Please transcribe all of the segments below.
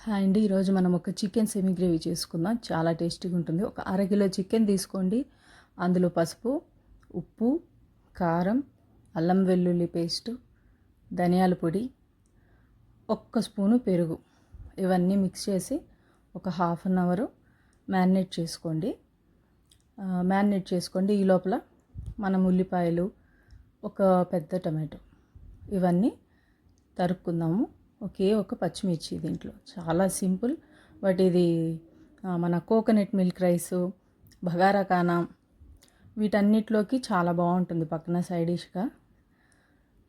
Hi అండి. ఈరోజు మనం ఒక చికెన్ సెమీ గ్రేవీ చేసుకుందాం. చాలా టేస్టీగా ఉంటుంది. ఒక అరకిలో చికెన్ తీసుకోండి. అందులో పసుపు, ఉప్పు, కారం, అల్లం వెల్లుల్లి పేస్టు, ధనియాల పొడి, ఒక్క స్పూను పెరుగు ఇవన్నీ మిక్స్ చేసి ఒక హాఫ్ అన్ అవర్ మ్యారినేట్ చేసుకోండి. ఈ లోపల మనం ఉల్లిపాయలు, ఒక పెద్ద టమాటో ఇవన్నీ తరుక్కుందాము. ఒక పచ్చిమిర్చి దీంట్లో చాలా సింపుల్. బట్ ఇది మన కోకోనట్ మిల్క్ రైసు, బగారా కానా వీటన్నిటిలోకి చాలా బాగుంటుంది పక్కన సైడ్ డిష్గా.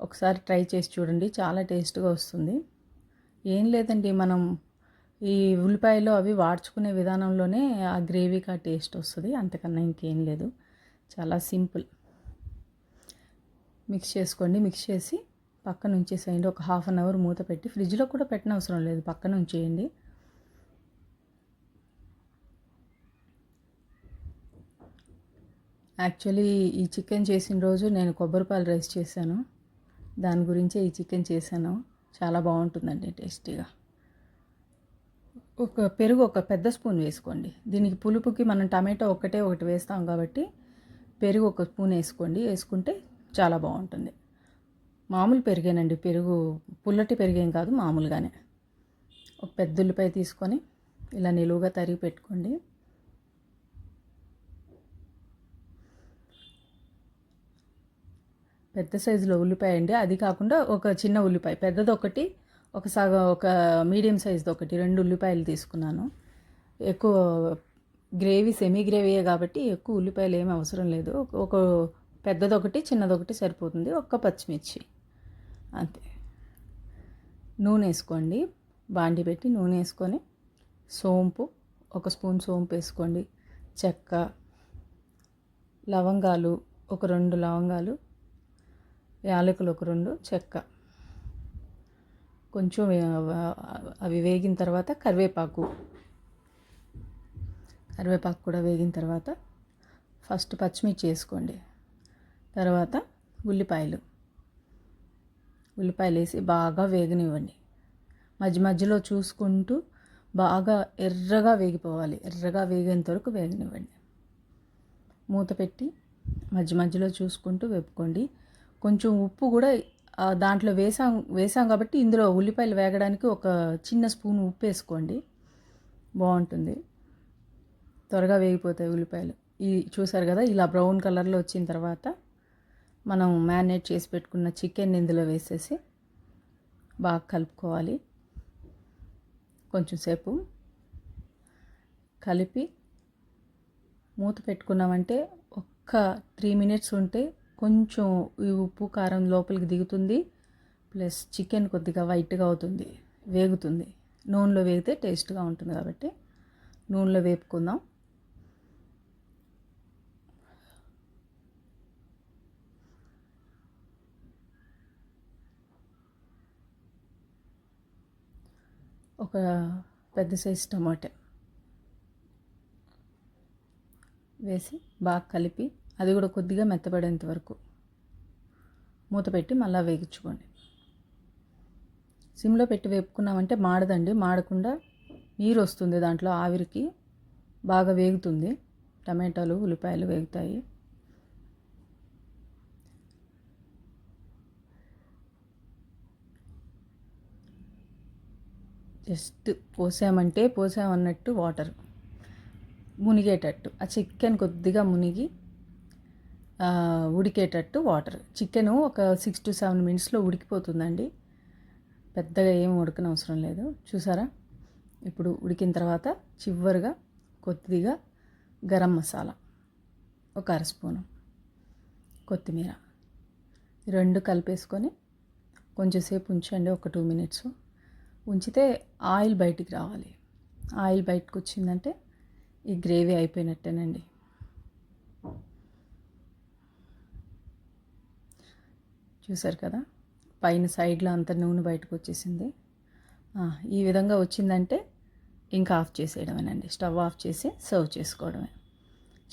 ఒకసారి ట్రై చేసి చూడండి, చాలా టేస్ట్గా వస్తుంది. ఏం లేదండి, మనం ఈ ఉల్లిపాయలు అవి వాడ్చుకునే విధానంలోనే ఆ గ్రేవీకి ఆ టేస్ట్ వస్తుంది, అంతకన్నా ఇంకేం లేదు. చాలా సింపుల్. మిక్స్ చేసుకోండి. మిక్స్ చేసి పక్కన ఉంచేసేయండి. ఒక హాఫ్ అన్ అవర్ మూత పెట్టి, ఫ్రిడ్జ్లో కూడా పెట్టిన అవసరం లేదు, పక్కన ఉంచేయండి. యాక్చువల్లీ ఈ చికెన్ చేసిన రోజు నేను కొబ్బరిపాలు రైస్ చేశాను, దాని గురించే ఈ చికెన్ చేశాను. చాలా బాగుంటుందండి, టేస్టీగా. పెరుగు ఒక పెద్ద స్పూన్ వేసుకోండి. దీనికి పులుపుకి మనం టమాటో ఒకటి వేస్తాం కాబట్టి పెరుగు ఒక స్పూన్ వేసుకోండి. వేసుకుంటే చాలా బాగుంటుంది. మామూలు పెరిగేనండి, పెరుగు పుల్లటి పెరిగేం కాదు, మామూలుగానే. ఒక పెద్ద ఉల్లిపాయ తీసుకొని ఇలా నిలువుగా తరిగి పెట్టుకోండి. పెద్ద సైజులో ఉల్లిపాయ అండి, అది కాకుండా ఒక చిన్న ఉల్లిపాయ పెద్దది ఒకటి, ఒక సగం ఒక మీడియం సైజుది ఒకటి, 2 ఉల్లిపాయలు తీసుకున్నాను. ఎక్కువ గ్రేవీ సెమీ గ్రేవీయే కాబట్టి ఎక్కువ ఉల్లిపాయలు ఏమీ అవసరం లేదు. ఒక పెద్దదొకటి చిన్నదొకటి సరిపోతుంది. ఒక్క పచ్చిమిర్చి అంతే. నూనె వేసుకోండి. బాండి పెట్టి నూనె వేసుకొని సోంపు, ఒక స్పూన్ సోంపు వేసుకోండి. చెక్క, లవంగాలు ఒక 2 లవంగాలు, యాలకులు ఒక 2, చెక్క కొంచెం అవి వేగిన తర్వాత కరివేపాకు కూడా వేగిన తర్వాత ఫస్ట్ పచ్చిమిర్చి వేసుకోండి. తర్వాత ఉల్లిపాయలు వేసి బాగా వేగనివ్వండి. మధ్యలో చూసుకుంటూ బాగా ఎర్రగా వేగిపోవాలి. ఎర్రగా వేగేంత వరకు వేగనివ్వండి. మూత పెట్టి మధ్యలో చూసుకుంటూ వేపుకోండి. కొంచెం ఉప్పు కూడా దాంట్లో వేసాం కాబట్టి ఇందులో ఉల్లిపాయలు వేగడానికి ఒక చిన్న స్పూన్ ఉప్పు వేసుకోండి, బాగుంటుంది. త్వరగా వేగిపోతాయి ఉల్లిపాయలు. చూసారు కదా, ఇలా బ్రౌన్ కలర్లో వచ్చిన తర్వాత మనం మ్యారినేట్ చేసి పెట్టుకున్న చికెన్ ఇందులో వేసేసి బాగా కలుపుకోవాలి. కొంచెం సేపు కలిపి మూత పెట్టుకున్నామంటే ఒక్క 3 మినిట్స్ ఉంటే కొంచెం ఈ ఉప్పు కారం లోపలికి దిగుతుంది. ప్లస్ చికెన్ కొద్దిగా వైట్గా అవుతుంది, వేగుతుంది. నూనెలో వేగితే టేస్ట్గా ఉంటుంది కాబట్టి నూనెలో వేపుకుందాం. ఒక పెద్ద సైజు టమాటా వేసి బాగా కలిపి, అది కూడా కొద్దిగా మెత్తబడేంత వరకు మూత పెట్టి మళ్ళీ వేగించుకోండి. సిమ్లో పెట్టి వేపుకున్నామంటే మాడదండి, మాడకుండా నీరు వస్తుంది దాంట్లో, ఆవిరికి బాగా వేగుతుంది. టమాటాలు ఉల్లిపాయలు వేగుతాయి. జస్ట్ పోసామన్నట్టు వాటర్ మునిగేటట్టు, ఆ చికెన్ కొద్దిగా మునిగి ఉడికేటట్టు వాటర్. చికెను ఒక 6 to 7 మినిట్స్లో ఉడికిపోతుందండి, పెద్దగా ఏం ఉడకనవసరం లేదు. చూసారా, ఇప్పుడు ఉడికిన తర్వాత చివరిగా కొద్దిగా గరం మసాలా, ఒక 1/2 స్పూను, కొత్తిమీర, 2 కలిపేసుకొని కొంచెంసేపు ఉంచండి. ఒక 2 మినిట్స్ ఉంచితే ఆయిల్ బయటికి రావాలి. ఆయిల్ బయటకు వచ్చిందంటే ఈ గ్రేవీ అయిపోయినట్టేనండి. చూసారు కదా, పైన సైడ్లో అంత నూనె బయటకు వచ్చేసింది. ఈ విధంగా వచ్చిందంటే ఇంకా ఆఫ్ చేసేయడమేనండి. స్టవ్ ఆఫ్ చేసి సర్వ్ చేసుకోవడమే.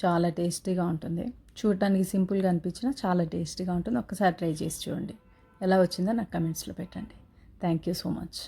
చాలా టేస్టీగా ఉంటుంది. చూడటానికి సింపుల్గా అనిపించినా చాలా టేస్టీగా ఉంటుంది. ఒక్కసారి ట్రై చేసి చూడండి. ఎలా వచ్చిందో నాకు కమెంట్స్లో పెట్టండి. Thank you so much.